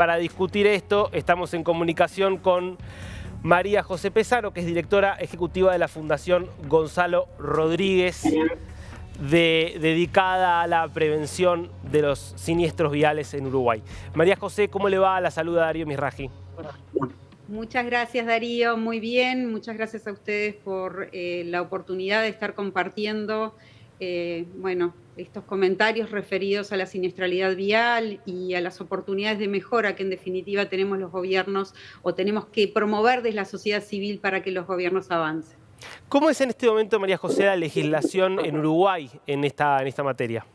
Para discutir esto, estamos en comunicación con María José Pesaro, que es directora ejecutiva de la Fundación Gonzalo Rodríguez, dedicada a la prevención de los siniestros viales en Uruguay. María José, ¿cómo le va? La saluda Darío Misraji. Muchas gracias, Darío. Muy bien. Muchas gracias a ustedes por la oportunidad de estar compartiendo estos comentarios referidos a la siniestralidad vial y a las oportunidades de mejora que en definitiva tenemos los gobiernos o tenemos que promover desde la sociedad civil para que los gobiernos avancen. ¿Cómo es en este momento, María José, la legislación en Uruguay en esta materia?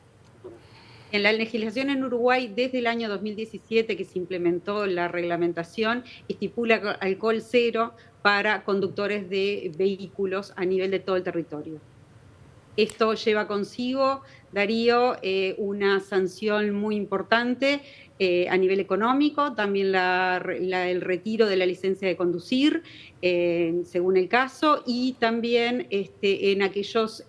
En la legislación en Uruguay, desde el año 2017 que se implementó la reglamentación, estipula alcohol cero para conductores de vehículos a nivel de todo el territorio. Esto lleva consigo, Darío, una sanción muy importante a nivel económico, también el retiro de la licencia de conducir, según el caso, y también en aquellos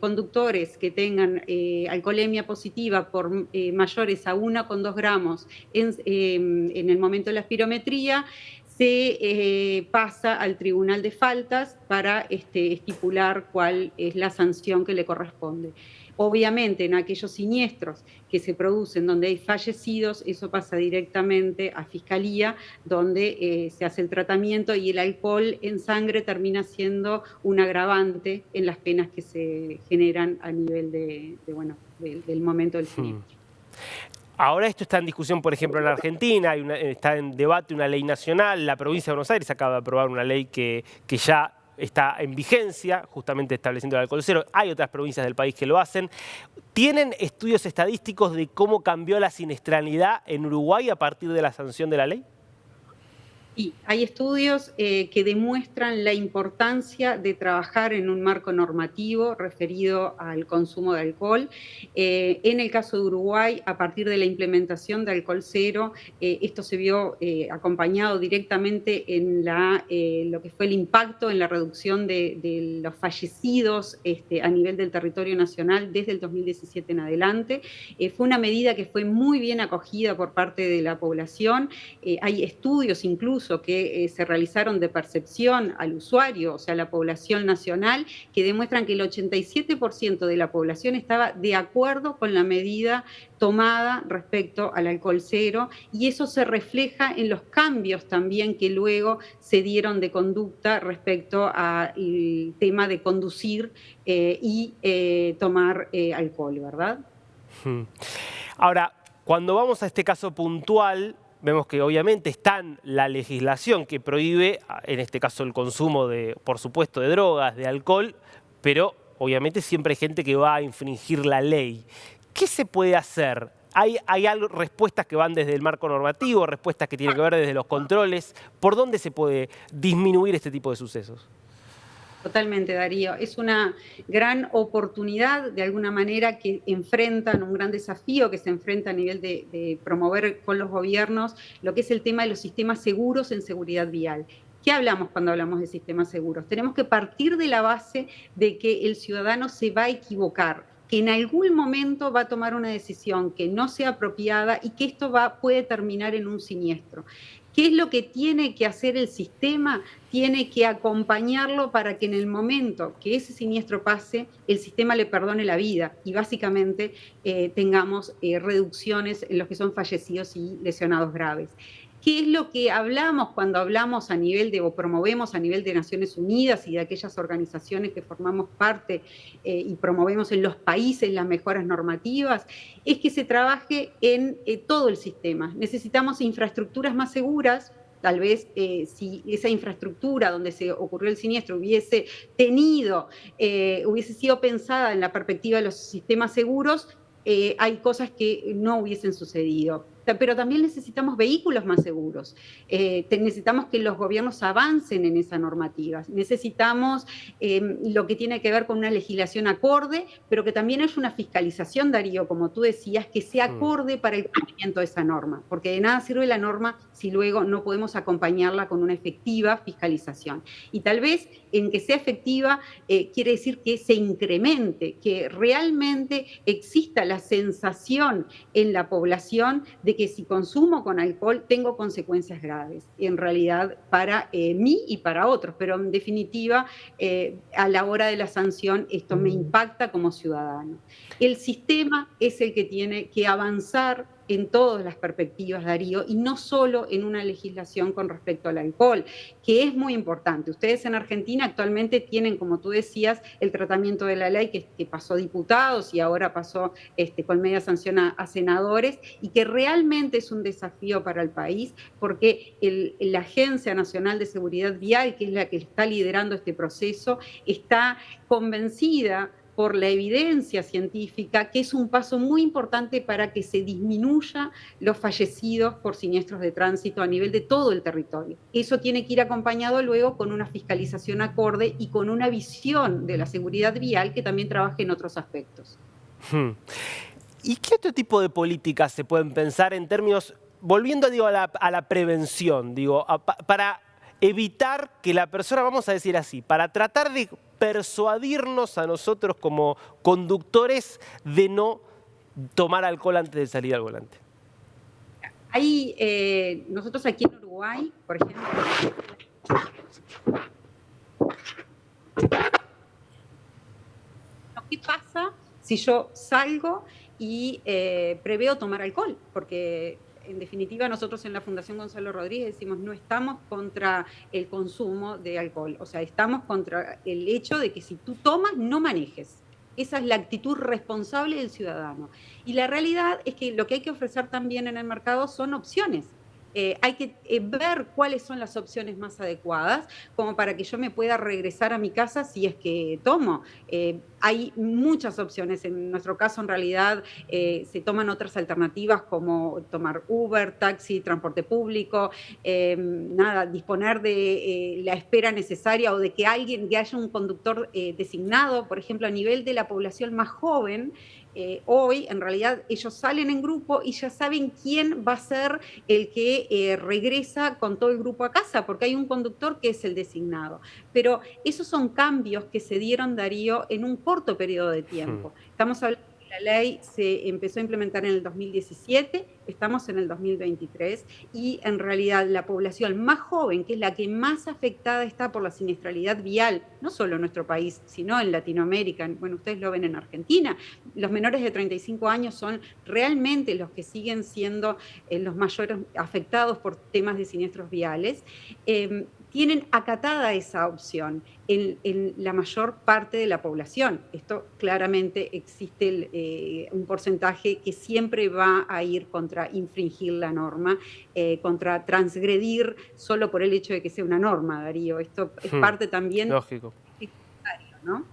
conductores que tengan alcoholemia positiva por mayores a 1,2 gramos en el momento de la espirometría, se pasa al Tribunal de Faltas para estipular cuál es la sanción que le corresponde. Obviamente, en aquellos siniestros que se producen donde hay fallecidos, eso pasa directamente a Fiscalía, donde se hace el tratamiento y el alcohol en sangre termina siendo un agravante en las penas que se generan a nivel del momento del siniestro. Ahora esto está en discusión, por ejemplo, en Argentina, está en debate una ley nacional, la provincia de Buenos Aires acaba de aprobar una ley que ya está en vigencia, justamente estableciendo el alcohol cero. Hay otras provincias del país que lo hacen. ¿Tienen estudios estadísticos de cómo cambió la siniestralidad en Uruguay a partir de la sanción de la ley? Sí, hay estudios que demuestran la importancia de trabajar en un marco normativo referido al consumo de alcohol. En el caso de Uruguay, a partir de la implementación de alcohol cero, esto se vio acompañado directamente en lo que fue el impacto en la reducción de los fallecidos a nivel del territorio nacional desde el 2017 en adelante. Fue una medida que fue muy bien acogida por parte de la población. Hay estudios incluso que se realizaron de percepción al usuario, o sea, la población nacional, que demuestran que el 87% de la población estaba de acuerdo con la medida tomada respecto al alcohol cero, y eso se refleja en los cambios también que luego se dieron de conducta respecto al tema de conducir y tomar alcohol, ¿verdad? Ahora, cuando vamos a este caso puntual, vemos que obviamente está en la legislación que prohíbe, en este caso el consumo por supuesto, de drogas, de alcohol, pero obviamente siempre hay gente que va a infringir la ley. ¿Qué se puede hacer? ¿Hay respuestas que van desde el marco normativo, respuestas que tienen que ver desde los controles? ¿Por dónde se puede disminuir este tipo de sucesos? Totalmente, Darío. Es una gran oportunidad, de alguna manera, que enfrentan, un gran desafío que se enfrenta a nivel de promover con los gobiernos, lo que es el tema de los sistemas seguros en seguridad vial. ¿Qué hablamos cuando hablamos de sistemas seguros? Tenemos que partir de la base de que el ciudadano se va a equivocar, que en algún momento va a tomar una decisión que no sea apropiada y que esto puede terminar en un siniestro. ¿Qué es lo que tiene que hacer el sistema? Tiene que acompañarlo para que en el momento que ese siniestro pase, el sistema le perdone la vida y básicamente tengamos reducciones en los que son fallecidos y lesionados graves. ¿Qué es lo que hablamos cuando hablamos o promovemos a nivel de Naciones Unidas y de aquellas organizaciones que formamos parte y promovemos en los países las mejoras normativas? Es que se trabaje en todo el sistema. Necesitamos infraestructuras más seguras. Tal vez si esa infraestructura donde se ocurrió el siniestro hubiese sido pensada en la perspectiva de los sistemas seguros, hay cosas que no hubiesen sucedido. Pero también necesitamos vehículos más seguros. Necesitamos que los gobiernos avancen en esa normativa. Necesitamos lo que tiene que ver con una legislación acorde, pero que también es una fiscalización, Darío, como tú decías, que sea acorde para el cumplimiento de esa norma. Porque de nada sirve la norma si luego no podemos acompañarla con una efectiva fiscalización. Y tal vez en que sea efectiva quiere decir que se incremente, que realmente exista la sensación en la población de que que si consumo con alcohol tengo consecuencias graves, en realidad para mí y para otros, pero en definitiva a la hora de la sanción esto me impacta como ciudadano. El sistema es el que tiene que avanzar en todas las perspectivas, Darío, y no solo en una legislación con respecto al alcohol, que es muy importante. Ustedes en Argentina actualmente tienen, como tú decías, el tratamiento de la ley que pasó diputados y ahora pasó con media sanción a senadores, y que realmente es un desafío para el país, porque la Agencia Nacional de Seguridad Vial, que es la que está liderando este proceso, está convencida por la evidencia científica, que es un paso muy importante para que se disminuya los fallecidos por siniestros de tránsito a nivel de todo el territorio. Eso tiene que ir acompañado luego con una fiscalización acorde y con una visión de la seguridad vial que también trabaje en otros aspectos. ¿Y qué otro tipo de políticas se pueden pensar en términos, volviendo digo, a la prevención, digo, para evitar que la persona, vamos a decir así, para tratar de persuadirnos a nosotros como conductores de no tomar alcohol antes de salir al volante? Nosotros aquí en Uruguay, por ejemplo, ¿qué pasa si yo salgo y preveo tomar alcohol? Porque en definitiva nosotros en la Fundación Gonzalo Rodríguez decimos no estamos contra el consumo de alcohol, o sea, estamos contra el hecho de que si tú tomas, no manejes. Esa es la actitud responsable del ciudadano. Y la realidad es que lo que hay que ofrecer también en el mercado son opciones. Hay que ver cuáles son las opciones más adecuadas, como para que yo me pueda regresar a mi casa si es que tomo. Hay muchas opciones. En nuestro caso, en realidad, se toman otras alternativas como tomar Uber, taxi, transporte público, disponer de la espera necesaria o de que haya un conductor designado, por ejemplo, a nivel de la población más joven. Hoy, en realidad, ellos salen en grupo y ya saben quién va a ser el que regresa con todo el grupo a casa, porque hay un conductor que es el designado. Pero esos son cambios que se dieron, Darío, en un corto periodo de tiempo. Estamos hablando de que la ley se empezó a implementar en el 2017, estamos en el 2023, y en realidad la población más joven, que es la que más afectada está por la siniestralidad vial, no solo en nuestro país, sino en Latinoamérica, bueno, ustedes lo ven en Argentina, los menores de 35 años son realmente los que siguen siendo los mayores afectados por temas de siniestros viales. Tienen acatada esa opción en la mayor parte de la población. Esto claramente existe un porcentaje que siempre va a ir contra infringir la norma, contra transgredir solo por el hecho de que sea una norma, Darío. Esto es parte también... Lógico. ¿No?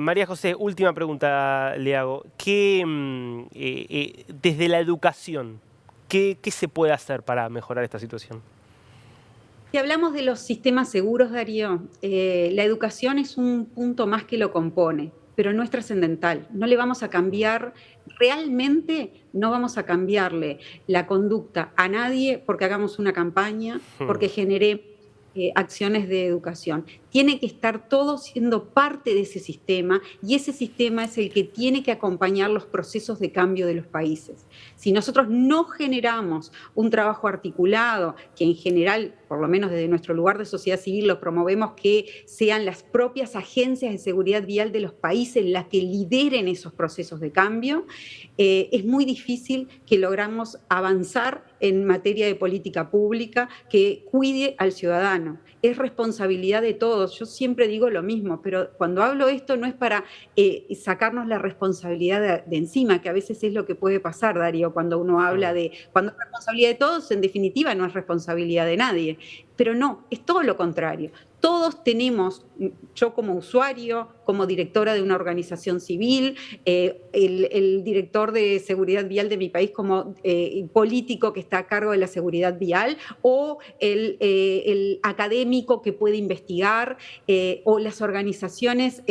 María José, última pregunta le hago. Desde la educación, ¿qué se puede hacer para mejorar esta situación? Si hablamos de los sistemas seguros, Darío, la educación es un punto más que lo compone, pero no es trascendental. No le vamos a cambiar, realmente no vamos a cambiarle la conducta a nadie porque hagamos una campaña, porque generemos acciones de educación. Tiene que estar todo siendo parte de ese sistema, y ese sistema es el que tiene que acompañar los procesos de cambio de los países. Si nosotros no generamos un trabajo articulado, que en general, por lo menos desde nuestro lugar de sociedad civil, lo promovemos, que sean las propias agencias de seguridad vial de los países las que lideren esos procesos de cambio, es muy difícil que logramos avanzar en materia de política pública que cuide al ciudadano. Es responsabilidad de todos. Yo siempre digo lo mismo, pero cuando hablo esto no es para sacarnos la responsabilidad de encima, que a veces es lo que puede pasar, Darío, cuando uno habla de... Cuando es responsabilidad de todos, en definitiva no es responsabilidad de nadie. Pero no, es todo lo contrario. Todos tenemos, yo como usuario, como directora de una organización civil, el director de seguridad vial de mi país como político que está a cargo de la seguridad vial, o el académico que puede investigar, o las organizaciones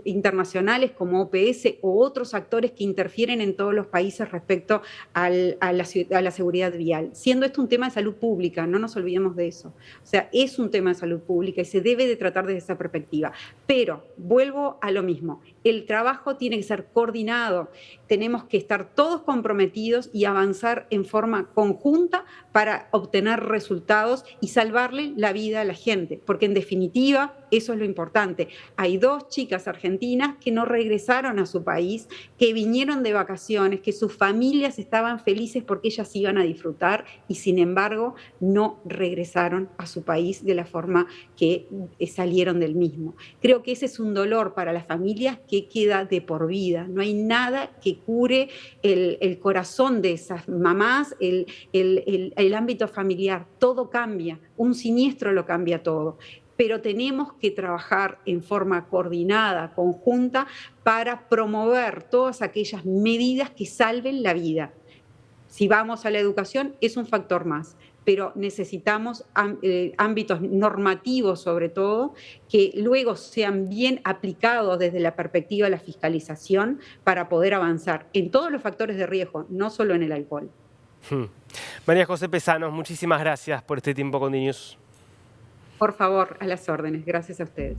internacionales como OPS o otros actores que interfieren en todos los países respecto a la seguridad vial. Siendo esto un tema de salud pública, no nos olvidemos de eso. O sea, es un tema de salud pública y se debe de tratar desde esa perspectiva. Pero, vuelvo vuelvo a lo mismo. El trabajo tiene que ser coordinado. Tenemos que estar todos comprometidos y avanzar en forma conjunta para obtener resultados y salvarle la vida a la gente, porque en definitiva eso es lo importante. Hay 2 chicas argentinas que no regresaron a su país, que vinieron de vacaciones, que sus familias estaban felices porque ellas iban a disfrutar y sin embargo no regresaron a su país de la forma que salieron del mismo. Creo que ese es un dolor para las familias que queda de por vida. No hay nada que cure el corazón de esas mamás, el ámbito familiar. Todo cambia, un siniestro lo cambia todo. Pero tenemos que trabajar en forma coordinada, conjunta, para promover todas aquellas medidas que salven la vida. Si vamos a la educación, es un factor más, pero necesitamos ámbitos normativos, sobre todo, que luego sean bien aplicados desde la perspectiva de la fiscalización para poder avanzar en todos los factores de riesgo, no solo en el alcohol. María José Pesanos, muchísimas gracias por este tiempo con DNews. Por favor, a las órdenes. Gracias a ustedes.